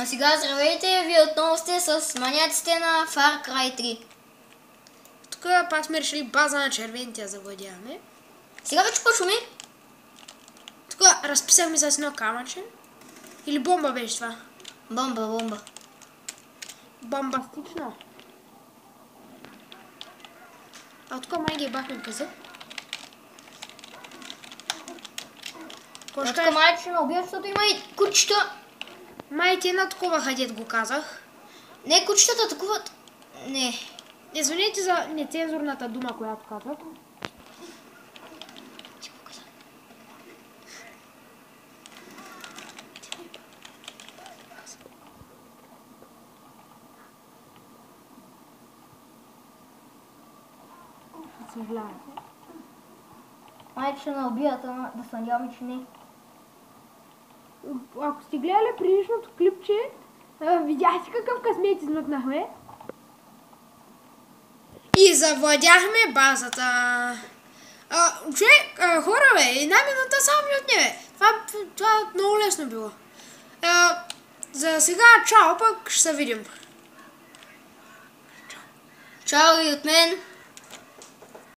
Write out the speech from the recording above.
А сега здравейте, вие отново сте с маняците на Far Cry 3. Тук пак сме решили база на червените да завладяваме. Сега вече почваме. Тук разписахме с едно камъче. Или бомба беше това? Бомба. Бомбастично. А тук май ги бахме каза. Тук май ще ме убия, защото има и кучета. Май ти на такова хадет го казах. Не, кучетата атакуват. Не. Извинете за нецензурната дума, която казах. Съжалявам. Май ще ме убият, ама да се надяваме, че не. Ако сте гледали предишното клипче, видяхте какъв късмет измъкнахме. И завладяхме базата. Човек, хора бе, една минута само ми отне. Това много лесно било. За сега, чао, пък ще се видим. Чао и от мен.